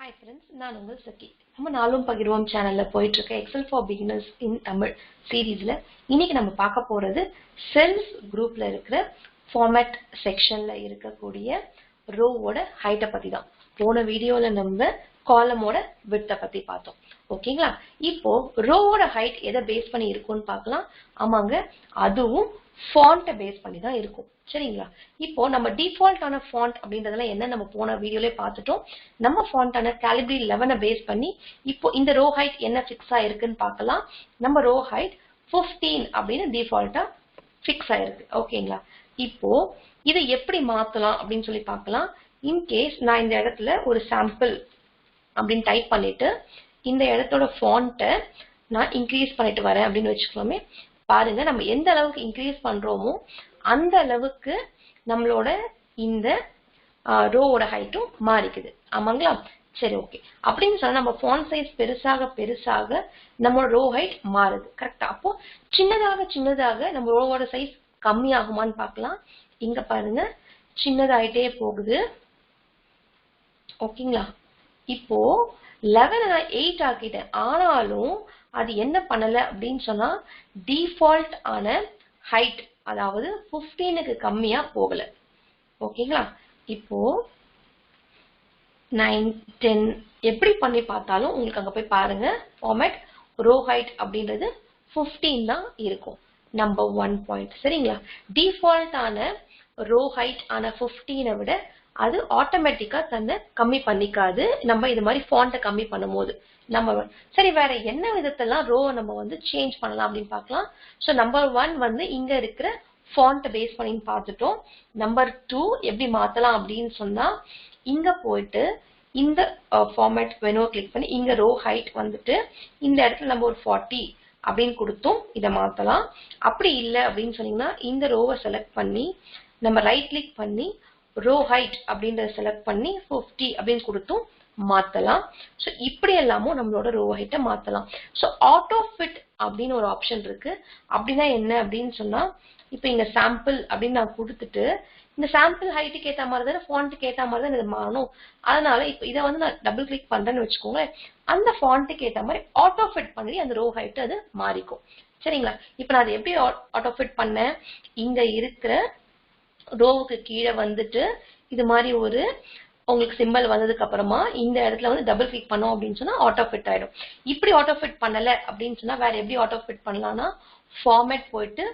Hi friends, நான் உங்கள் சக்கி. நம்ம நாளும் பகிர்வோம் சேனல்ல போயிட்டு இருக்க Excel for Beginners in Tamil சீரீஸ்ல இன்னைக்கு நம்ம பார்க்க போறது செல்ஸ் குரூப்ல இருக்கிற ஃபார்மேட் செக்ஷன்ல இருக்கக்கூடிய ரோவோட ஹைட்டை பத்தி தான். போன வீடியோல நம்ம காலமோட விட்த்தை பத்தி பார்த்தோம். ஓகேங்களா? இப்போ ரோவோட ஹைட் எதை பேஸ் பண்ணி இருக்கும்னு பார்க்கலாம். ஆமாங்க, அதுவும் ஃபாண்ட்டை பேஸ் பண்ணி தான் இருக்கும். சரிங்களா? இப்போ நம்ம டிஃபால்ட்டான ஃபாண்ட் அப்படின்றதெல்லாம் என்ன நம்ம போன வீடியோலே பார்த்துட்டோம். நம்ம ஃபாண்டான Calibri 11 பேஸ் பண்ணி இப்போ இந்த ரோ ஹைட் என்ன ஃபிக்ஸ் ஆயிருக்குன்னு பார்க்கலாம். நம்ம ரோ ஹைட் 15 அப்படின்னு டிஃபால்ட்டா ஃபிக்ஸ் ஆயிருக்கு. ஓகேங்களா? இப்போ இதை எப்படி மாத்தலாம் அப்படின்னு சொல்லி பார்க்கலாம். இன்கேஸ் நான் இந்த இடத்துல ஒரு சாம்பிள் அப்படின்னு டைப் பண்ணிட்டு இந்த இடத்தோட ஃபாண்ட்டை நான் இன்க்ரீஸ் பண்ணிட்டு வரேன் அப்படின்னு வச்சுக்கோமே. பாருங்க, நம்ம எந்த அளவுக்கு இன்க்ரீஸ் பண்றோமோ அந்த அளவுக்கு நம்மளோட இந்த ரோவோட ஹைட்டும் மாறிக்குது. ஆமாங்களா? சரி, ஓகே. அப்படின்னு சொன்னா நம்ம ஃபாண்ட் சைஸ் பெருசாக பெருசாக நம்மளோட ரோ ஹைட் மாறுது. கரெக்டா? அப்போ சின்னதாக நம்ம ரோவோட சைஸ் கம்மியாகுமான்னு பார்க்கலாம். இங்க பாருங்க, சின்னதாயிட்டே போகுது. ஓகேங்களா? இப்போ 11 நான் 8 ஆக்கிட்டேன். ஆனாலும் அது என்ன பண்ணல அப்படின்னு சொன்னா டிஃபால்ட் ஆன ஹைட், அதாவது 15க்கு கம்மியா போகல. ஓகேங்களா? இப்போ 9, 10 எப்படி பண்ணி பார்த்தாலும் உங்களுக்கு அங்க போய் பாருங்க, ஃபார்மேட் ரோ ஹைட் அப்படின்றது 15 தான் இருக்கும். Number 1 point. சரிங்களா? டிஃபால்ட் ஆன ரோ ஹைட் ஆன 15 விட அது ஆட்டோமேட்டிக்கா தன்னை கம்மி பண்ணிக்காது. நம்ம இது மாதிரி ஃபாண்ட்டை கம்மி பண்ணும் போது நம்ம சரி வேற என்ன விதத்தெல்லாம் ரோவை நம்ம சேஞ்ச் பண்ணலாம் அப்படின்னு பார்க்கலாம். ஸோ நம்பர் 1 இங்க இருக்கிற ஃபாண்ட்டை பேஸ் பண்ணி பார்த்துட்டோம். நம்பர் 2 எப்படி மாத்தலாம் அப்படின்னு சொன்னா இங்க போயிட்டு இந்த ஃபார்மேட் மெனுவை கிளிக் பண்ணி இங்க ரோ ஹைட் இந்த இடத்துல நம்ம ஒரு 40 அப்படின்னு கொடுத்தோம். இதை மாத்தலாம். அப்படி இல்லை அப்படின்னு சொன்னீங்கன்னா இந்த ரோவை செலக்ட் பண்ணி நம்ம ரைட் கிளிக் பண்ணி ரோ ஹைட் அப்படின்றத செலக்ட் பண்ணி 50 அப்படின்னு கொடுத்தும் மாத்தலாம். ஸோ இப்படி எல்லாமும் நம்மளோட ரோ ஹைட்டை மாத்தலாம். ஸோ ஆட்டோ ஃபிட் அப்படின்னு ஒரு ஆப்ஷன் இருக்கு. அப்படின்னா என்ன அப்படின்னு சொன்னா இப்போ இங்க சாம்பிள் அப்படின்னு நான் கொடுத்துட்டு இந்த சாம்பிள் ஹைட்டுக்கு ஏற்ற மாதிரி தானே ஃபாண்ட்டுக்கு ஏற்ற மாதிரி தான் இது மாறணும். அதனால இப்போ இதை நான் டபுள் கிளிக் பண்றேன்னு வச்சுக்கோங்களேன். அந்த ஃபாண்ட்டுக்கு ஏற்ற மாதிரி ஆட்டோ ஃபிட் பண்ணி அந்த ரோ ஹைட் அது மாறிக்கும். சரிங்களா? இப்போ நான் அதை எப்படி ஆட்டோ ஃபிட் பண்ணேன், இங்க இருக்கிற ரோவுக்கு கீழே இது மாதிரி ஒரு உங்களுக்கு சிம்பிள் வந்ததுக்கு அப்புறமா இந்த இடத்துல டபுள் கிளிக் பண்ணோம் அப்படின்னு சொன்னா ஆட்டோ ஃபிட் ஆயிடும். இப்படி ஆட்டோ ஃபிட் பண்ணல அப்படின்னு சொன்னா வேற எப்படி ஆட்டோ ஃபிட் பண்ணலாம்னா ஃபார்மேட் போயிட்டு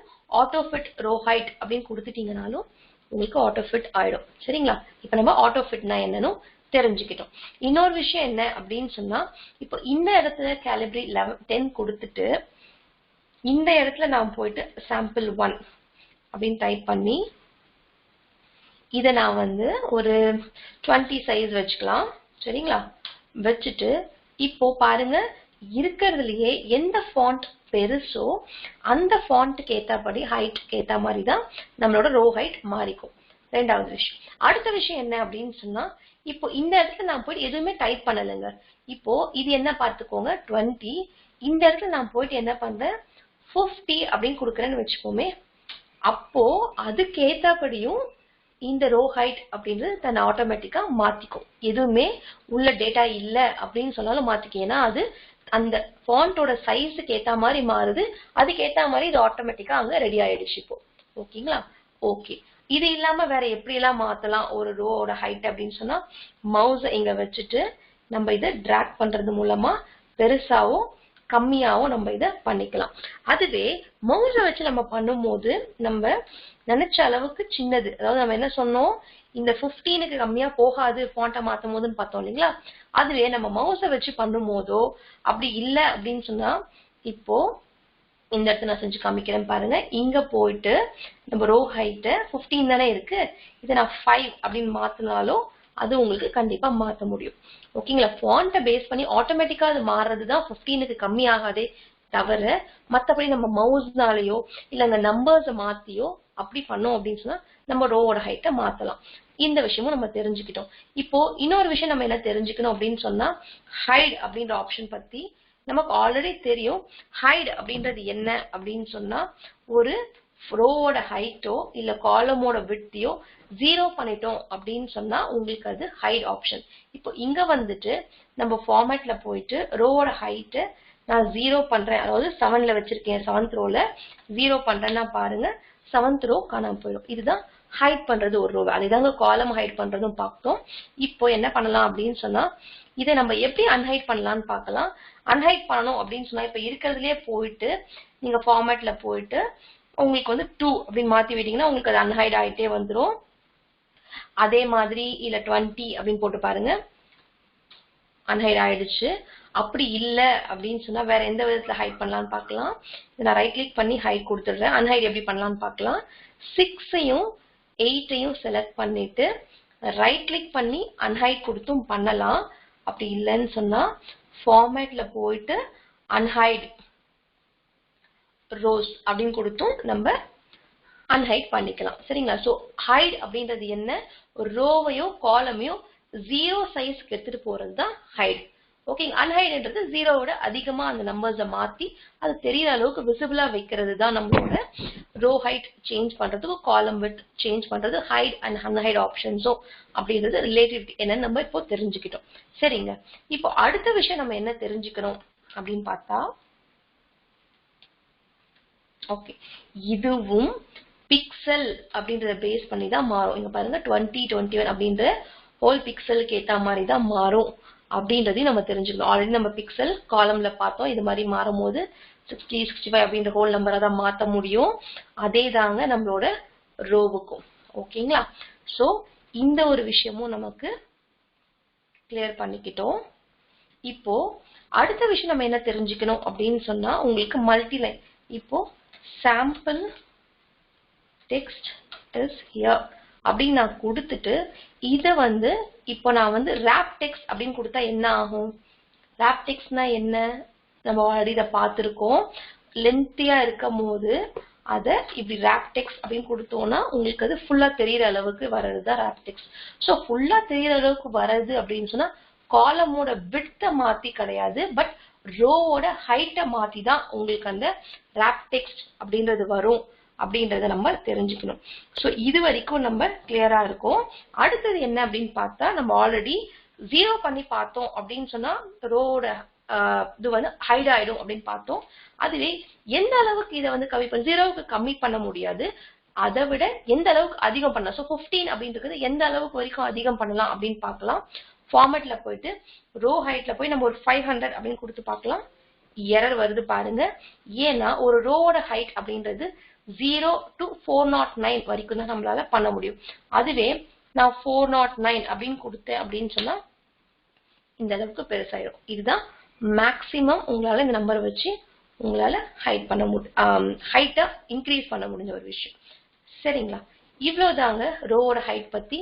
ஆட்டோ ஃபிட் ரோ ஹைட் அப்படின்னு கொடுத்துட்டீங்கனாலும் உங்களுக்கு ஆட்டோ ஃபிட் ஆயிடும். சரிங்களா? இப்ப நம்ம ஆட்டோ ஃபிட்னா என்னன்னு தெரிஞ்சுக்கிட்டோம். இன்னொரு விஷயம் என்ன அப்படின்னு சொன்னா இப்போ இந்த இடத்துல Calibri 10 கொடுத்துட்டு இந்த இடத்துல நான் போயிட்டு சாம்பிள் 1 அப்படின்னு டைப் பண்ணி இதை நான் ஒரு 20 சைஸ் வச்சுக்கலாம். சரிங்களா? வச்சுட்டு இப்போ பாருங்க, இருக்கிறதுலயே எந்த ஃபாண்ட் பெருசோ அந்த ஃபாண்ட்டுக்கு ஏற்றபடி ஹைட்டுக்கு ஏற்ற மாதிரி தான் நம்மளோட ரோ ஹைட் மாறிக்கும். ரெண்டாவது விஷயம். அடுத்த விஷயம் என்ன அப்படின்னு சொன்னா இப்போ இந்த இடத்துல நான் போயிட்டு எதுவுமே டைப் பண்ணலைங்க. இப்போ இது என்ன பார்த்துக்கோங்க, 20. இந்த இடத்துல நான் போயிட்டு என்ன பண்றேன், 50 அப்படின்னு கொடுக்குறேன்னு வச்சுக்கோமே. அப்போ அதுக்கு ஏற்றபடியும் இந்த ரோ ஹைட் அப்படின்றது தன்னை ஆட்டோமேட்டிக்கா மாத்திக்கும். எதுவுமே உள்ள டேட்டா இல்ல அப்படின்னு சொன்னாலும் மாத்திக்கும். ஏன்னா அது அந்த ஃபாண்டோட சைஸுக்கு ஏத்த மாதிரி மாறுது. அதுக்கு ஏத்த மாதிரி இது ஆட்டோமேட்டிக்கா அங்க ரெடி ஆயிடுச்சு இப்போ. ஓகேங்களா? ஓகே. இது இல்லாம வேற எப்படி எல்லாம் மாத்தலாம் ஒரு ரோவோட ஹைட் அப்படின்னு சொன்னா மவுஸை இங்க வச்சுட்டு நம்ம இதை டிராக் பண்றது மூலமா பெருசாவும் கம்மியாவும் நம்ம இதை பண்ணிக்கலாம். அதுவே மவுஸை வச்சு நம்ம பண்ணும்போது நம்ம நினைச்ச அளவுக்கு சின்னது, அதாவது நம்ம என்ன சொன்னோம், இந்த 15க்கு கம்மியா போகாது ஃபாண்ட்டை மாத்தும் போதுன்னு பார்த்தோம் இல்லைங்களா? அதுவே நம்ம மவுஸை வச்சு பண்ணும் போதோ அப்படி இல்லை அப்படின்னு சொன்னா இப்போ இந்த இடத்துல நான் செஞ்சு காமிக்கிறேன் பாருங்க. இங்க போயிட்டு நம்ம ரோ ஹைட்டை 15 தானே இருக்கு, இதை நான் 5 அப்படின்னு மாத்தினாலும் அது உங்களுக்கு கண்டிப்பா மாத்த முடியும். ஓகேங்களா? ஃபாண்ட்டை பேஸ் பண்ணி ஆட்டோமேட்டிக்கா அது மாறுறதுதான் 15க்கு கம்மி ஆகாதே தவிர மற்றபடி நம்ம மவுஸ்னாலேயோ இல்ல அந்த நம்பர்ஸை மாத்தியோ அப்படி பண்ணோம் அப்படின்னு சொன்னா நம்ம ரோவோட ஹைட்டை மாத்தலாம். இந்த விஷயமும் நம்ம தெரிஞ்சுக்கிட்டோம். இப்போ இன்னொரு விஷயம் நம்ம என்ன தெரிஞ்சுக்கணும் அப்படின்னு சொன்னா ஹைட் அப்படின்ற ஆப்ஷன் பத்தி நமக்கு ஆல்ரெடி தெரியும். ஹைட் அப்படின்றது என்ன அப்படின்னு சொன்னா ஒரு ரோவோட ஹைட்டோ இல்ல காலமோட விட்த்தையோ 0 பண்ணிட்டோம் அப்படின்னு சொன்னா உங்களுக்கு அது ஹைட் ஆப்ஷன். இப்போ இங்க வந்துட்டு நம்ம ஃபார்மேட்ல போயிட்டு ரோவோட ஹைட் நான் 0 பண்றேன், அதாவது 7ல வச்சிருக்கேன், 7th ரோல 0 பண்றேன்னா பாருங்க 7th ரோ காணாம போயிடும். இதுதான் ஹைட் பண்றது ஒரு ரோவை. அதேதாங்க காலம் ஹைட் பண்றதும் பார்த்தோம். இப்போ என்ன பண்ணலாம் அப்படின்னு சொன்னா இதை நம்ம எப்படி அன்ஹைட் பண்ணலாம்னு பார்க்கலாம். அன்ஹைட் பண்ணணும் அப்படின்னு சொன்னா இப்ப இருக்கிறதுலயே போயிட்டு நீங்க ஃபார்மேட்ல போயிட்டு உங்களுக்கு வந்து 2 அப்படின்னு மாத்தி விட்டீங்கன்னா உங்களுக்கு அது அன்ஹைட் ஆயிட்டே வந்துடும். அதே மாதிரி இல்ல 20 அப்படின்னு போட்டு பாருங்க, அன்ஹைட் ஆயிடுச்சு. அப்படி இல்ல அப்படின்னு சொன்னா வேற எந்த விதத்துல ஹைட் பண்ணலாம்னு பார்க்கலாம். நான் ரைட் கிளிக் பண்ணி ஹைட் கொடுத்துடுறேன். அன்ஹைட் எப்படி பண்ணலாம்னு பார்க்கலாம். 6ஐயும் 8ஐயும் செலக்ட் பண்ணிட்டு ரைட் கிளிக் பண்ணி அன்ஹைட் கொடுத்தும் பண்ணலாம். அப்படி இல்லைன்னு சொன்னா ஃபார்மேட்ல போயிட்டு அன்ஹைட் ரோஸ் அப்படின்னு கொடுத்தும் நம்ம அன்ஹைட் பண்ணிக்கலாம். சரிங்களா? சோ ஹைட் அப்படின்றது என்ன, ரோவையோ காலமையோ 0 சைஸ்க்கு எடுத்துட்டு போறதுதான் ஹைட். ஓகேங்க. அன்ஹைட்ன்றது 0 விட அதிகமா அந்த நம்பர்ஸை மாத்தி அது தெரியற அளவுக்கு விசிபிளா வைக்கிறது தான் நம்மளோட ரோ ஹைட் சேஞ்ச் பண்றதுக்கு காலம் வித் சேஞ்ச் பண்றது ஹைட் அண்ட் அன்ஹைட் ஆப்ஷன்ஸும் அப்படின்றது ரிலேட்டிவிட்டி என்னன்னு நம்ம இப்போ தெரிஞ்சுக்கிட்டோம். சரிங்க. இப்போ அடுத்த விஷயம் நம்ம என்ன தெரிஞ்சுக்கணும் அப்படின்னு பார்த்தா, ஓகே, இதுவும் பிக்சல் அப்படின்றத பேஸ் பண்ணி தான் மாறும். இங்க பாருங்க 20, 21 அப்படின்ற ஹோல் பிக்சலுக்கு ஏத்த மாதிரி தான் மாறும் அப்படின்றதையும் நம்ம தெரிஞ்சுக்கணும். ஆல்ரெடி நம்ம பிக்சல் காலம்ல பார்த்தோம். இது மாதிரி மாறும் போது 60, 65 அப்படின்ற ஹோல் நம்பரை தான் மாற்ற முடியும். அதே தாங்க நம்மளோட ரோவுக்கும். ஓகேங்களா? சோ இந்த ஒரு விஷயமும் நமக்கு கிளியர் பண்ணிக்கிட்டோம். இப்போ அடுத்த விஷயம் நம்ம என்ன தெரிஞ்சுக்கணும் அப்படின்னு சொன்னா உங்களுக்கு மல்டிலைன். இப்போ சாம்பிள் டெக்ஸ்ட் இஸ் ஹியர் அப்படின்னு நான் கொடுத்துட்டு இதை வந்து இப்போ நான் வந்து ரேப் டெக்ஸ்ட் அப்படின்னு கொடுத்தா என்ன ஆகும்? ரேப் டெக்ஸ்ட்னா என்ன, நம்ம ஆல்ரெடி இதை பார்த்துருக்கோம். லென்த்தியா இருக்கும் போது அதை இப்படி ரேப் டெக்ஸ்ட் அப்படின்னு கொடுத்தோம்னா உங்களுக்கு அது ஃபுல்லா தெரியற அளவுக்கு வர்றதுதான் ரேப் டெக்ஸ்ட். ஸோ ஃபுல்லா தெரியற அளவுக்கு வர்றது அப்படின்னு சொன்னா காலமோட விட்த்தை மாத்தி கிடையாது, பட் ரோவோட ஹைட்டை மாத்தி தான் உங்களுக்கு அந்த ரேப் டெக்ஸ்ட் அப்படின்றது வரும் அப்படின்றத நம்ம தெரிஞ்சுக்கணும். ஸோ இது வரைக்கும் நம்ம கிளியரா இருக்கும். அடுத்தது என்ன அப்படின்னு பார்த்தா நம்ம ஆல்ரெடி 0 பண்ணி பார்த்தோம் அப்படின்னு சொன்னா ரோவோட இது வந்து ஹைட் ஆயிடும் அப்படின்னு பார்த்தோம். அதுவே எந்த அளவுக்கு இதை வந்து கம்மி பண்ண 0க்கு கம்மி பண்ண முடியாது, அதை விட எந்த அளவுக்கு அதிகம் பண்ணலாம். ஸோ 15 அப்படின்றது எந்த அளவுக்கு வரைக்கும் அதிகம் பண்ணலாம் அப்படின்னு பார்க்கலாம். ஃபார்மேட்ல போயிட்டு ரோ ஹைட்ல போய் நம்ம ஒரு 500 அப்படின்னு கொடுத்து பார்க்கலாம். எரர் வருது பாருங்க. ஏன்னா ஒரு ரோவோட ஹைட் அப்படின்றது 0 to 409 வரைக்கும் தான் நம்மளால பண்ண முடியும். அதுவே நான் 409 அப்படின்னு கொடுத்தேன் அப்படின்னு சொன்னா இந்த அளவுக்கு பெருசாயிடும். இதுதான் மேக்சிமம் உங்களால இந்த நம்பரை வச்சு உங்களால ஹைட் பண்ண ஹைட்டை இன்க்ரீஸ் பண்ண முடிஞ்ச ஒரு விஷயம். சரிங்களா? இவ்வளவுதாங்க ரோவோட ஹைட் பத்தி.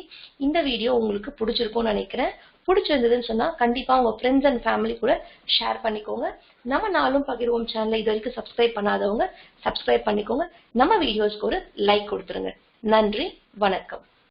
இந்த வீடியோ உங்களுக்கு பிடிச்சிருக்கும்னு நினைக்கிறேன். பிடிச்சிருந்ததுன்னு சொன்னா கண்டிப்பா உங்க ஃப்ரெண்ட்ஸ் அண்ட் ஃபேமிலி கூட ஷேர் பண்ணிக்கோங்க. நம்ம நாளும் பகிர்வோம் சேனலை இது வரைக்கும் சப்ஸ்கிரைப் பண்ணாதவங்க சப்ஸ்கிரைப் பண்ணிக்கோங்க. நம்ம வீடியோஸ்க்கு ஒரு லைக் கொடுத்துருங்க. நன்றி, வணக்கம்.